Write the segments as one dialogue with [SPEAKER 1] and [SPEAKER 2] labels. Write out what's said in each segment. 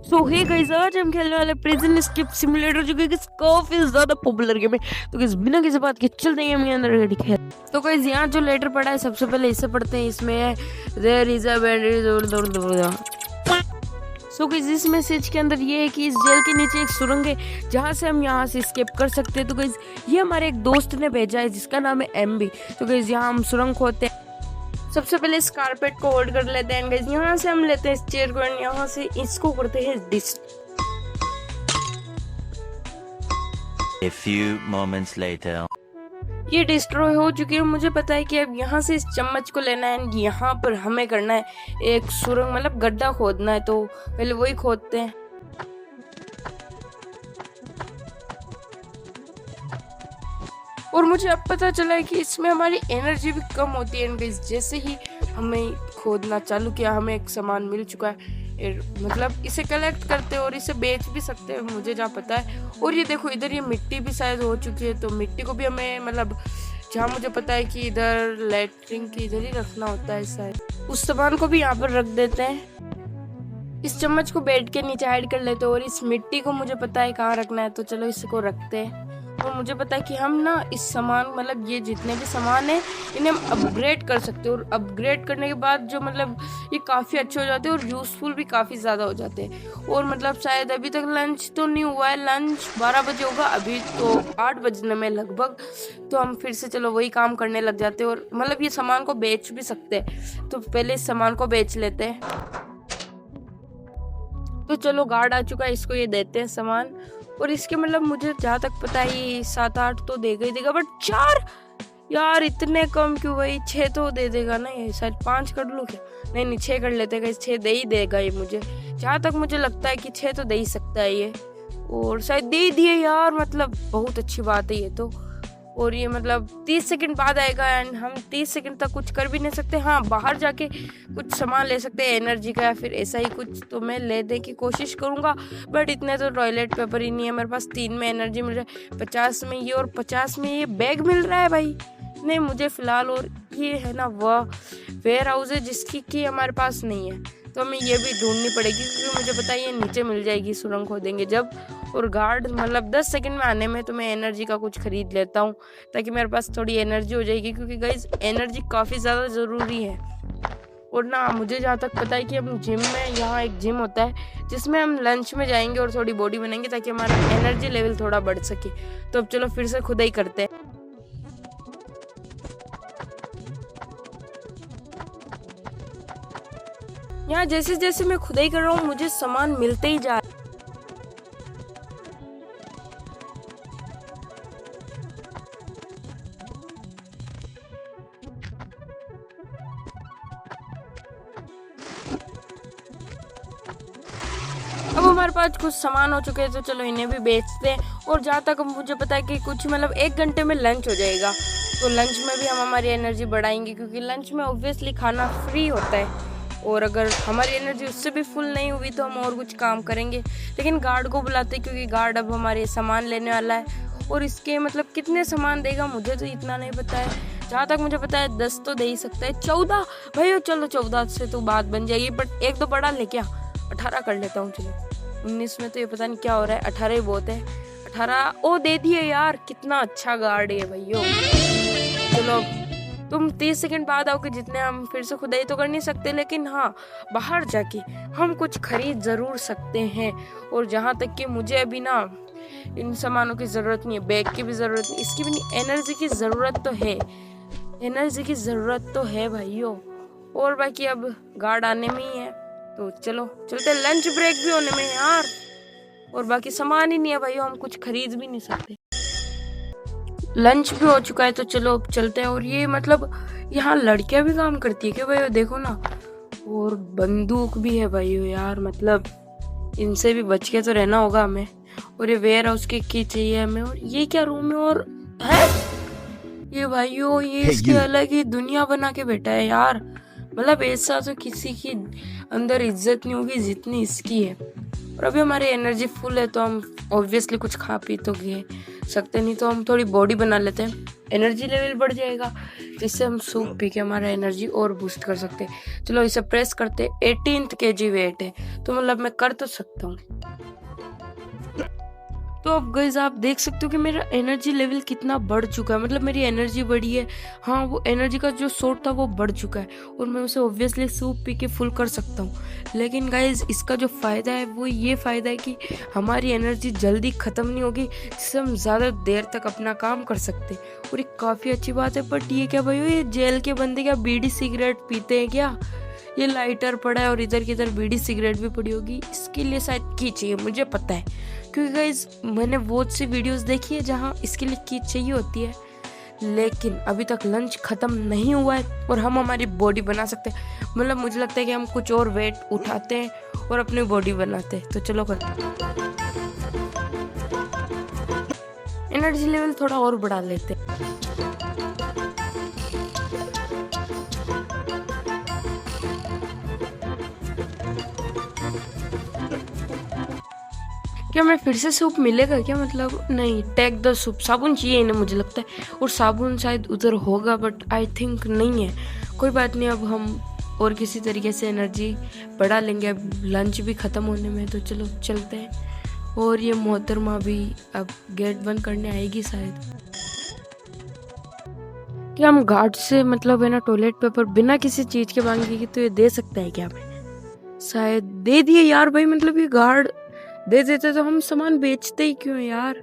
[SPEAKER 1] सो hey guys, आज हम खेलने वाले प्रिजन एस्केप सिमुलेटर, जो कि काफी ज्यादा पॉपुलर गेम है। तो गाइस बिना किसी बात के चलते हैं गेम के अंदर। रेडी खेल। तो गाइस यहाँ जो लेटर पढ़ा है, सबसे पहले इसे पढ़ते हैं। इसमें है there is a so guys इस मैसेज के अंदर ये है कि इस जेल के नीचे एक सुरंग है जहाँ से हम यहाँ से एस्केप कर सकते हैं। तो गाइस ये हमारे एक दोस्त ने भेजा है जिसका नाम है एमबी। तो गाइस यहाँ हम सुरंग खोदते हैं। सबसे पहले इस कारपेट को होल्ड कर लेते हैं गाइस। यहाँ से हम लेते हैं इस चेयर को एंड यहाँ से इसको करते हैं डिस।
[SPEAKER 2] A few moments later.
[SPEAKER 1] ये डिस्ट्रॉय हो चुकी है। मुझे पता है कि अब यहाँ से इस चम्मच को लेना है एंड यहाँ पर हमें करना है एक सुरंग, मतलब गड्ढा खोदना है। तो पहले वही खोदते हैं। और मुझे अब पता चला है कि इसमें हमारी एनर्जी भी कम होती है। गाइस जैसे ही हमें खोदना चालू किया, हमें एक सामान मिल चुका है। मतलब इसे कलेक्ट करते हैं और इसे बेच भी सकते हैं, मुझे जहाँ पता है। और ये देखो इधर ये मिट्टी भी शायद हो चुकी है। तो मिट्टी को भी हमें, मतलब जहाँ मुझे पता है कि इधर लैट्रिन की इधर ही रखना होता है शायद, उस सामान को भी यहाँ पर रख देते हैं। इस चम्मच को बेड के नीचे ऐड कर लेते हैं। और इस मिट्टी को मुझे पता है कहाँ रखना है, तो चलो इसको रखते हैं। और मुझे पता है कि हम ना इस सामान, मतलब ये जितने भी सामान है इन्हें हम अपग्रेड कर सकते हैं। और अपग्रेड करने के बाद जो, मतलब ये काफ़ी अच्छे हो जाते हैं और यूज़फुल भी काफ़ी ज़्यादा हो जाते हैं। और मतलब शायद अभी तक लंच तो नहीं हुआ है, लंच 12 बजे होगा, अभी तो 8 बजने में लगभग। तो हम फिर से चलो वही काम करने लग जाते हैं। और मतलब ये सामान को बेच भी सकते हैं। तो पहले इस सामान को बेच लेते हैं। तो चलो गार्ड आ चुका है, इसको ये देते हैं सामान। और इसके, मतलब मुझे जहाँ तक पता है ये 7-8 तो देगा ही देगा, बट 4 यार इतने कम क्यों भाई? 6 तो दे देगा ना ये, शायद 5 कर लूँ क्या? नहीं 6 कर लेते हैं। 6 दे ही देगा ये, मुझे जहाँ तक मुझे लगता है कि 6 तो दे ही सकता है ये। और शायद दे दिए यार, मतलब बहुत अच्छी बात है ये तो। और ये मतलब 30 सेकंड बाद आएगा एंड हम 30 सेकंड तक कुछ कर भी नहीं सकते। हाँ, बाहर जाके कुछ सामान ले सकते हैं एनर्जी का या फिर ऐसा ही कुछ, तो मैं लेने की कोशिश करूँगा। बट इतने तो टॉयलेट पेपर ही नहीं है मेरे पास। 3 में एनर्जी मिल रहा है, 50 में ये और 50 में ये बैग मिल रहा है भाई। नहीं मुझे फ़िलहाल, और ये है ना वह वेयर हाउस है जिसकी कि हमारे पास नहीं है। तो हमें ये भी ढूंढनी पड़ेगी क्योंकि मुझे पता है ये नीचे मिल जाएगी सुरंग खोदेंगे जब। और गार्ड मतलब 10 सेकंड में आने में, तो मैं एनर्जी का कुछ खरीद लेता हूँ ताकि मेरे पास थोड़ी एनर्जी हो जाएगी, क्योंकि गाइस एनर्जी काफ़ी ज़्यादा ज़रूरी है। और ना मुझे जहाँ तक पता है कि हम जिम में, यहाँ एक जिम होता है जिसमें हम लंच में जाएंगे और थोड़ी बॉडी बनाएंगे ताकि हमारा एनर्जी लेवल थोड़ा बढ़ सके। तो अब चलो फिर से खुदाई करते हैं। यहाँ जैसे जैसे मैं खुदाई कर रहा हूँ मुझे सामान मिलते ही जा। अब हमारे पास कुछ सामान हो चुके हैं, तो चलो इन्हें भी बेचते हैं। और जहाँ तक मुझे पता है कि कुछ, मतलब 1 घंटे में लंच हो जाएगा। तो लंच में भी हम हमारी एनर्जी बढ़ाएंगे, क्योंकि लंच में ऑब्वियसली खाना फ्री होता है। और अगर हमारी एनर्जी उससे भी फुल नहीं हुई तो हम और कुछ काम करेंगे। लेकिन गार्ड को बुलाते, क्योंकि गार्ड अब हमारे सामान लेने वाला है। और इसके मतलब कितने सामान देगा मुझे तो इतना नहीं पता है। जहाँ तक मुझे पता है 10 तो दे ही सकता है। 14 भाई, चलो 14 से तो बात बन जाएगी। बट एक तो बड़ा ले क्या, 18 कर लेता हूँ। चलो 19 में तो ये पता नहीं क्या हो रहा है, 18 ही बहुत है। 18 ओ दे दिए यार, कितना अच्छा गार्ड है भैया। चलो तुम 30 सेकंड बाद आओगे, जितने हम फिर से खुदाई तो कर नहीं सकते, लेकिन हाँ बाहर जाके हम कुछ खरीद ज़रूर सकते हैं। और जहाँ तक कि मुझे अभी ना इन सामानों की ज़रूरत नहीं है, बैग की भी ज़रूरत नहीं, इसकी भी नहीं। एनर्जी की ज़रूरत तो है, एनर्जी की ज़रूरत तो है भाइयों। और बाकी अब गार्ड आने में ही है, तो चलो चलते। लंच ब्रेक भी होने में है यार। और बाकी सामान ही नहीं है भाइयों, हम कुछ खरीद भी नहीं सकते। लंच भी हो चुका है, तो चलो अब चलते हैं। और ये मतलब यहाँ लड़कियां भी काम करती है क्या भाई? देखो ना, और बंदूक भी है भाई यार, मतलब इनसे भी बच के तो रहना होगा हमें। और ये वेयर हाउस की चाहिए हमें। और ये क्या रूम है? और है ये भाइयों, ये इसकी अलग ही दुनिया बना के बैठा है यार। मतलब ऐसा तो किसी की अंदर इज्जत नहीं होगी जितनी इसकी है। और अभी हमारी एनर्जी फुल है तो हम ऑब्वियसली कुछ खा पी तो गए सकते, नहीं तो हम थोड़ी बॉडी बना लेते हैं, एनर्जी लेवल बढ़ जाएगा, जिससे हम सूप पी के हमारा एनर्जी और बूस्ट कर सकते हैं। चलो इसे प्रेस करते। 18 kg वेट है तो मतलब मैं कर तो सकता हूँ। तो अब गाइस आप देख सकते हो कि मेरा एनर्जी लेवल कितना बढ़ चुका है, मतलब मेरी एनर्जी बढ़ी है। हाँ, वो एनर्जी का जो सोर्स था वो बढ़ चुका है और मैं उसे ऑब्वियसली सूप पी के फुल कर सकता हूँ। लेकिन गाइस इसका जो फ़ायदा है वो ये फ़ायदा है कि हमारी एनर्जी जल्दी ख़त्म नहीं होगी, जिससे हम ज़्यादा देर तक अपना काम कर सकते हैं। और ये काफ़ी अच्छी बात है। बट ये क्या भाई, ये जेल के बंदे क्या बीड़ी सिगरेट पीते हैं क्या? ये लाइटर पड़ा है और इधर की इधर बीड़ी सिगरेट भी पड़ी होगी, इसके लिए शायद की चाहिए, मुझे पता है, क्योंकि गाइस मैंने बहुत सी वीडियोस देखी है जहाँ इसके लिए की चाहिए होती है। लेकिन अभी तक लंच खत्म नहीं हुआ है और हम हमारी बॉडी बना सकते हैं। मतलब मुझे लगता है कि हम कुछ और वेट उठाते हैं और अपनी बॉडी बनाते हैं। तो चलो करते हैं, एनर्जी लेवल थोड़ा और बढ़ा लेते हैं। क्या मैं फिर से सूप मिलेगा क्या? मतलब नहीं, टेक द सूप। साबुन चाहिए इन्हें मुझे लगता है, और साबुन शायद उधर होगा बट आई थिंक नहीं है। कोई बात नहीं, अब हम और किसी तरीके से एनर्जी बढ़ा लेंगे। अब लंच भी ख़त्म होने में, तो चलो चलते हैं। और ये मोहतरमा भी अब गेट बंद करने आएगी शायद। क्या हम गार्ड से मतलब है ना टॉयलेट पेपर बिना किसी चीज़ के मांगेगी तो ये दे सकता है क्या? हमें शायद दे दिए यार भाई, मतलब ये गार्ड दे देते तो हम सामान बेचते ही क्यों यार।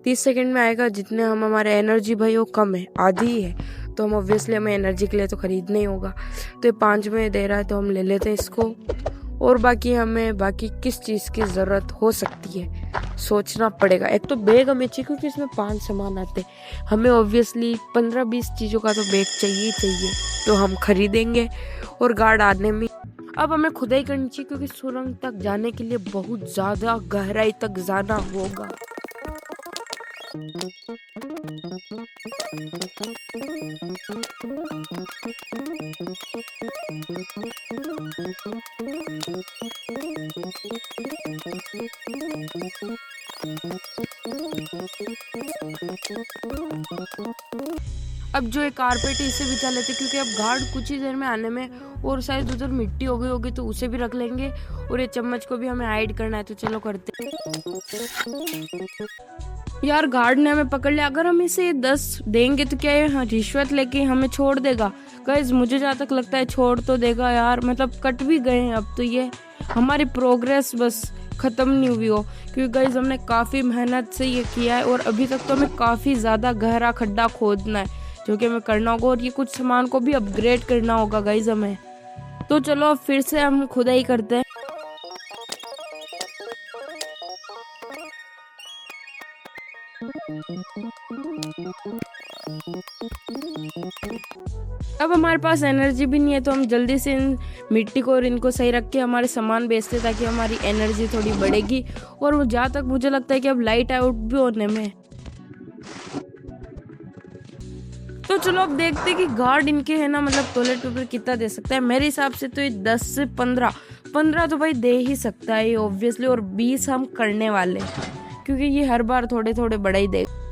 [SPEAKER 1] 30 सेकंड में आएगा, जितने हम हमारे एनर्जी भाई वो कम है, आधी ही है, तो हम ऑब्वियसली हमें एनर्जी के लिए तो खरीदना ही होगा। तो ये 5 में दे रहा है तो हम ले लेते हैं इसको। और बाकी हमें बाकी किस चीज़ की ज़रूरत हो सकती है सोचना पड़ेगा। एक तो बैग हमें चाहिए क्योंकि इसमें 5 सामान आते हैं, हमें ऑब्वियसली 15-20 चीज़ों का तो बैग चाहिए ही चाहिए, तो हम खरीदेंगे। और गार्ड आने में अब हमें खुदाई करनी चाहिए क्योंकि सुरंग तक जाने के लिए बहुत ज़्यादा गहराई तक जाना होगा। अब जो एक कारपेट है इसे बिछा लेते क्योंकि अब गार्ड कुछ ही देर में आने में, और शायद उधर मिट्टी हो गई होगी तो उसे भी रख लेंगे। और ये चम्मच को भी हमें हाइड करना है, तो चलो करते। यार गार्ड ने हमें पकड़ लिया। अगर हम इसे 10 देंगे तो क्या ये रिश्वत लेके हमें छोड़ देगा? गाइस मुझे जहाँ तक लगता है छोड़ तो देगा यार, मतलब कट भी गए हैं अब तो। ये हमारी प्रोग्रेस बस ख़त्म नहीं हुई हो, क्योंकि गाइस हमने काफ़ी मेहनत से ये किया है और अभी तक तो हमें काफ़ी ज़्यादा गहरा खड्डा खोदना है जो कि हमें करना होगा। और ये कुछ सामान को भी अपग्रेड करना होगा गाइस हमें। तो चलो अब फिर से हम खुदाई करते हैं। अब हमारे पास एनर्जी भी नहीं है तो हम जल्दी से इन मिट्टी को और इनको सही रख के हमारे सामान बेचते ताकि हमारी एनर्जी थोड़ी बढ़ेगी। और जहाँ तक मुझे लगता है कि अब लाइट आउट भी होने में, तो चलो अब देखते हैं कि गार्ड इनके है ना मतलब टॉयलेट पेपर कितना दे सकता है। मेरे हिसाब से तो ये 10 से 15 तो भाई दे ही सकता है ये ऑब्वियसली, और 20 हम करने वाले क्योंकि ये हर बार थोड़े थोड़े बड़ा ही देगा।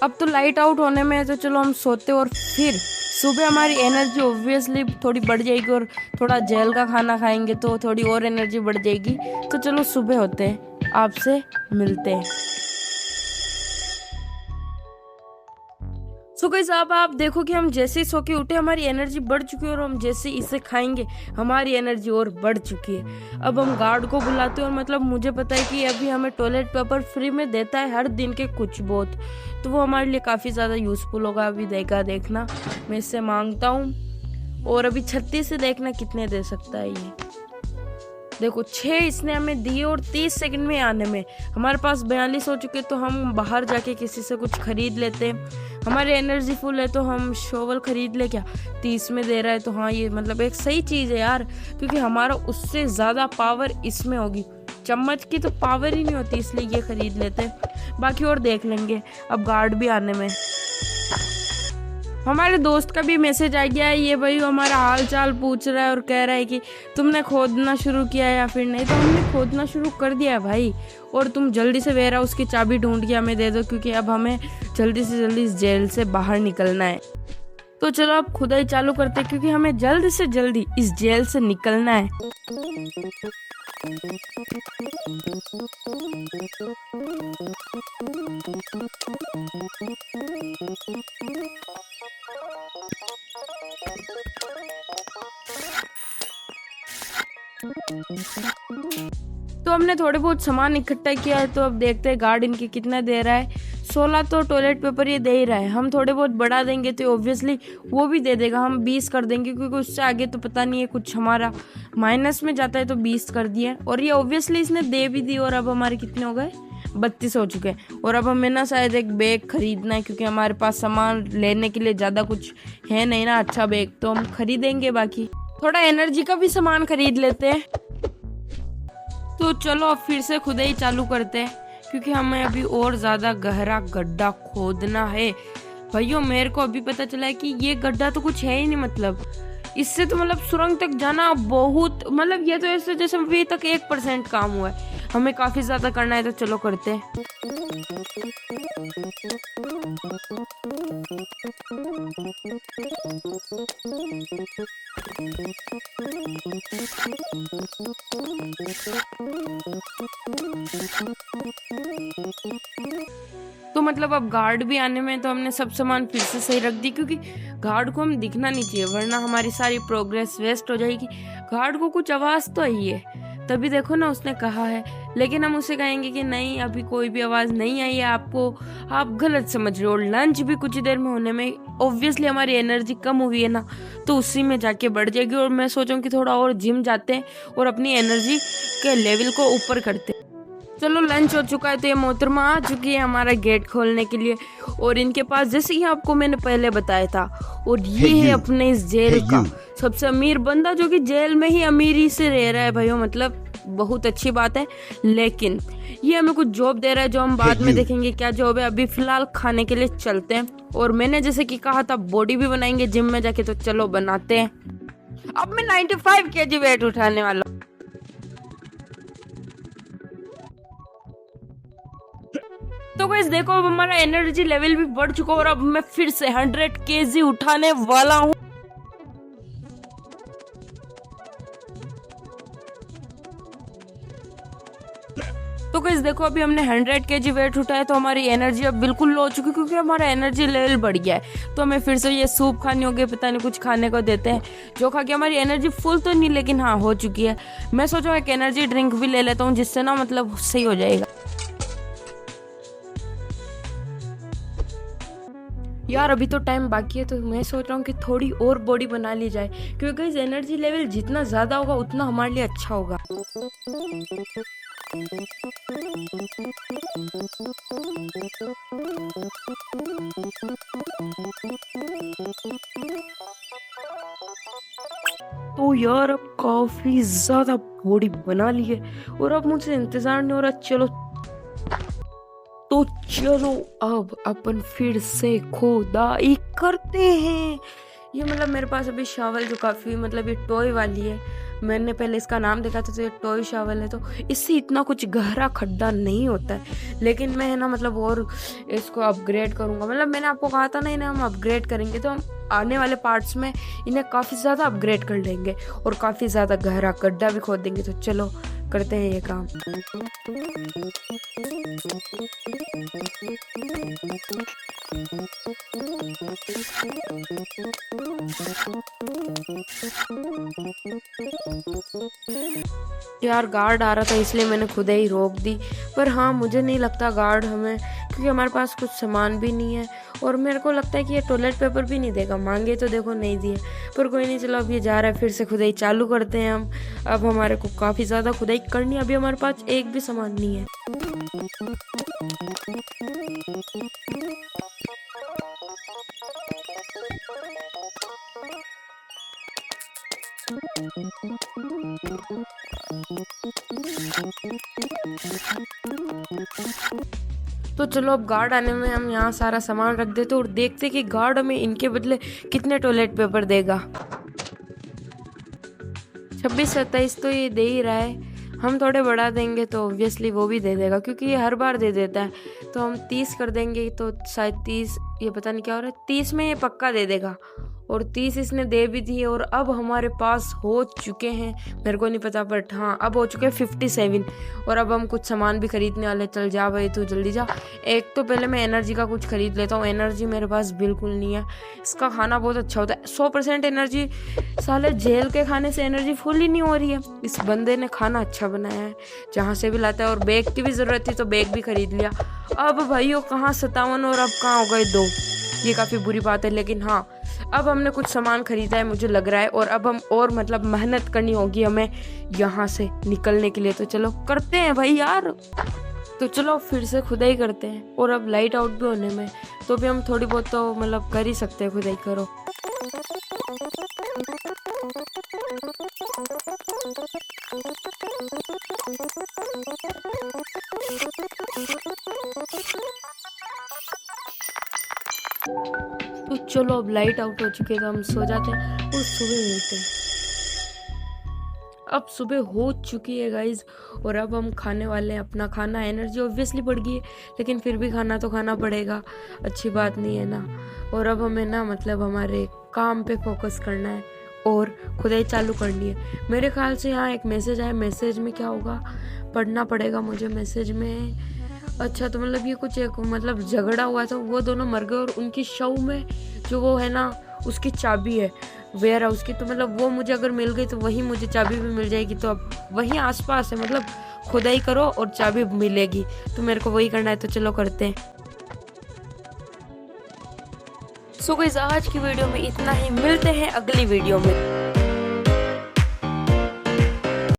[SPEAKER 1] अब तो लाइट आउट होने में है तो चलो हम सोते और फिर सुबह हमारी एनर्जी ऑब्वियसली थोड़ी बढ़ जाएगी और थोड़ा जेल का खाना खाएंगे तो थोड़ी और एनर्जी बढ़ जाएगी। तो चलो सुबह होते हैं, आपसे मिलते हैं। सो गाइस अब आप देखो कि हम जैसे ही सो के उठे हमारी एनर्जी बढ़ चुकी है और हम जैसे इसे खाएंगे हमारी एनर्जी और बढ़ चुकी है। अब हम गार्ड को बुलाते हैं और मतलब मुझे पता है कि अभी हमें टॉयलेट पेपर फ्री में देता है हर दिन के कुछ बहुत, तो वो हमारे लिए काफ़ी ज़्यादा यूज़फुल होगा। अभी देखना मैं इससे मांगता हूँ। और अभी 36 से देखना कितने दे सकता है ये। देखो 6 इसने हमें दिए और 30 सेकंड में आने में हमारे पास 42 हो चुके, तो हम बाहर जाके किसी से कुछ खरीद लेते हैं। हमारी एनर्जी फुल है तो हम शोवल खरीद ले। क्या 30 में दे रहा है तो हाँ ये मतलब एक सही चीज़ है यार, क्योंकि हमारा उससे ज़्यादा पावर इसमें होगी। चम्मच की तो पावर ही नहीं होती, इसलिए ये खरीद लेते हैं, बाकी और देख लेंगे। अब गार्ड भी आने में, हमारे दोस्त का भी मैसेज आ गया है, ये भाई हमारा हाल चाल पूछ रहा है और कह रहा है कि तुमने खोदना शुरू किया या फिर नहीं। तो हमने खोदना शुरू कर दिया है भाई, और तुम जल्दी से वेयर हाउस की चाबी ढूंढ के हमें दे दो, क्योंकि अब हमें जल्दी से जल्दी इस जेल से बाहर निकलना है। तो चलो अब खुदाई चालू करते हैं, क्योंकि हमें जल्दी से जल्दी इस जेल से निकलना है। तो हमने थोड़े बहुत सामान इकट्ठा किया है, तो अब देखते हैं गार्ड इनके कितना दे रहा है। 16 तो टॉयलेट पेपर ये दे ही रहा है। हम थोड़े बहुत बढ़ा देंगे तो ऑब्वियसली वो भी दे देगा। हम 20 कर देंगे, क्योंकि उससे आगे तो पता नहीं है, कुछ हमारा माइनस में जाता है, तो 20 कर दिए। और ये ऑब्वियसली इसने दे भी दी। और अब हमारे कितने हो गए? 32 हो चुके हैं। और अब हमें ना शायद एक बैग खरीदना है, क्योंकि हमारे पास सामान लेने के लिए ज़्यादा कुछ है नहीं ना अच्छा बैग, तो हम खरीदेंगे। बाकी थोड़ा एनर्जी का भी सामान खरीद लेते हैं। तो चलो अब फिर से खुदाई चालू करते हैं, क्योंकि हमें अभी और ज़्यादा गहरा गड्ढा खोदना है। भाइयों मेरे को अभी पता चला है कि ये गड्ढा तो कुछ है ही नहीं, मतलब इससे तो मतलब सुरंग तक जाना बहुत, मतलब ये तो ऐसे जैसे अभी तक 1% काम हुआ है। हमें काफ़ी ज़्यादा करना है, तो चलो करते हैं। तो मतलब अब गार्ड भी आने में, तो हमने सब सामान फिर से सही रख दी, क्योंकि गार्ड को हम दिखना नहीं चाहिए, वरना हमारी सारी प्रोग्रेस वेस्ट हो जाएगी। गार्ड को कुछ आवाज़ तो आई है, तभी देखो ना उसने कहा है, लेकिन हम उसे कहेंगे कि नहीं अभी कोई भी आवाज़ नहीं आई है आपको, आप गलत समझ रहे हो। लंच भी कुछ देर में होने में, ऑब्वियसली हमारी एनर्जी कम हुई है ना, तो उसी में जाके बढ़ जाएगी। और मैं सोचूं कि थोड़ा और जिम जाते हैं और अपनी एनर्जी के लेवल को ऊपर करते हैं। चलो लंच हो चुका है, तो ये मोहतरमा आ चुकी है हमारा गेट खोलने के लिए। और इनके पास, जैसे कि आपको मैंने पहले बताया था, और ये है अपने इस जेल का सबसे अमीर बंदा, जो कि जेल में ही अमीरी से रह रहा है भाइयों, मतलब बहुत अच्छी बात है। लेकिन ये हमें कुछ जॉब दे रहा है, जो हम बाद में देखेंगे क्या जॉब है। अभी फिलहाल खाने के लिए चलते हैं। और मैंने जैसे कि कहा था बॉडी भी बनाएंगे जिम में जाके, तो चलो बनाते हैं। अब मैं 95 kg वेट उठाने वाला हूं। तो गाइस देखो अब हमारा एनर्जी लेवल भी बढ़ चुका है, और अब मैं फिर से 100 kg उठाने वाला हूँ। तो गाइस देखो अभी हमने 100 kg वेट उठाया, तो हमारी एनर्जी अब बिल्कुल लो हो चुकी है, क्योंकि हमारा एनर्जी लेवल बढ़ गया है। तो हमें फिर से ये सूप खानी होगी, पता नहीं कुछ खाने को देते हैं, जो खा के हमारी एनर्जी फुल तो नहीं, लेकिन हाँ हो चुकी है। मैं सोचा एक एनर्जी ड्रिंक भी ले लेता हूँ, जिससे ना मतलब सही हो जाएगा। यार अभी तो टाइम बाकी है, तो मैं सोच रहा हूँ कि थोड़ी और बॉडी बना ली जाए, क्योंकि इस एनर्जी लेवल जितना ज़्यादा होगा उतना हमारे लिए अच्छा होगा। तो यार अब काफ़ी ज़्यादा बॉडी बना ली है, और अब मुझसे इंतज़ार नहीं हो रहा। तो चलो अब अपन फिर से खुदाई करते हैं। ये मतलब मेरे पास अभी शावल, जो काफ़ी मतलब ये टॉय वाली है, मैंने पहले इसका नाम देखा था, तो ये टॉय शावल है, तो इससे इतना कुछ गहरा खड्डा नहीं होता है। लेकिन मैं ना मतलब और इसको अपग्रेड करूँगा। मतलब मैंने आपको कहा था ना, इन्हें हम अपग्रेड करेंगे, तो हम आने वाले पार्ट्स में इन्हें काफ़ी ज़्यादा अपग्रेड कर लेंगे और काफ़ी ज़्यादा गहरा गड्ढा भी खोद देंगे। तो चलो करते हैं ये काम। यार गार्ड आ रहा था, इसलिए मैंने खुद ही रोक दी। पर हाँ मुझे नहीं लगता गार्ड हमें, क्योंकि हमारे पास कुछ सामान भी नहीं है, और मेरे को लगता है कि ये टॉयलेट पेपर भी नहीं देगा। मांगे तो देखो नहीं दिए, पर कोई नहीं। चलो अब ये जा रहा है, फिर से खुदाई चालू करते हैं हम। अब हमारे को काफ़ी ज़्यादा खुदाई करनी है, अभी हमारे पास एक भी सामान नहीं है। तो चलो अब गार्ड आने में हम यहाँ सारा सामान रख देते और देखते कि गार्ड हमें इनके बदले कितने टॉयलेट पेपर देगा। 26-27 तो ये दे ही रहा है, हम थोड़े बढ़ा देंगे तो ऑब्वियसली वो भी दे देगा, क्योंकि ये हर बार दे देता है। तो हम 30 कर देंगे तो शायद 30, ये पता नहीं क्या हो रहा है, 30 में ये पक्का दे देगा। और 30 इसने दे भी दी। और अब हमारे पास हो चुके हैं, मेरे को नहीं पता बट हाँ अब हो चुके हैं 57। और अब हम कुछ सामान भी खरीदने वाले। चल जा भाई तू जल्दी जा। एक तो पहले मैं एनर्जी का कुछ खरीद लेता हूँ, एनर्जी मेरे पास बिल्कुल नहीं है। इसका खाना बहुत अच्छा होता है, 100% एनर्जी। साले जेल के खाने से एनर्जी फुल ही नहीं हो रही है। इस बंदे ने खाना अच्छा बनाया है, जहाँ से भी लाता है। और बैग की भी ज़रूरत थी तो बैग भी खरीद लिया। अब भाइयों कहाँ 57 और अब कहाँ हो गए 2, ये काफ़ी बुरी बात है। लेकिन हाँ अब हमने कुछ सामान खरीदा है मुझे लग रहा है, और अब हम और मतलब मेहनत करनी होगी हमें यहाँ से निकलने के लिए। तो चलो करते हैं भाई यार। तो चलो फिर से खुदाई करते हैं। और अब लाइट आउट भी होने में, तो भी हम थोड़ी बहुत तो मतलब कर ही सकते हैं खुदाई। करो। तो चलो अब लाइट आउट हो चुकी है तो हम सो जाते हैं और सुबह मिलते हैं। अब सुबह हो चुकी है गाइज, और अब हम खाने वाले हैं अपना खाना। एनर्जी ऑब्वियसली बढ़ गई है, लेकिन फिर भी खाना तो खाना पड़ेगा, अच्छी बात नहीं है ना। और अब हमें ना मतलब हमारे काम पे फोकस करना है और खुदाई चालू करनी है। मेरे ख्याल से यहाँ एक मैसेज आया, मैसेज में क्या होगा पढ़ना पड़ेगा मुझे। मैसेज में अच्छा तो मतलब ये कुछ एक मतलब झगड़ा हुआ था, वो दोनों मर गए और उनकी शव में जो वो है ना उसकी चाबी है वेयर हाउस की। तो मतलब वो मुझे अगर मिल गई तो वहीं मुझे चाबी भी मिल जाएगी। तो अब वहीं आसपास है, मतलब खुदाई करो और चाबी मिलेगी। तो मेरे को वही करना है, तो चलो करते हैं। सो गाइस आज की वीडियो में इतना ही, मिलते हैं अगली वीडियो में।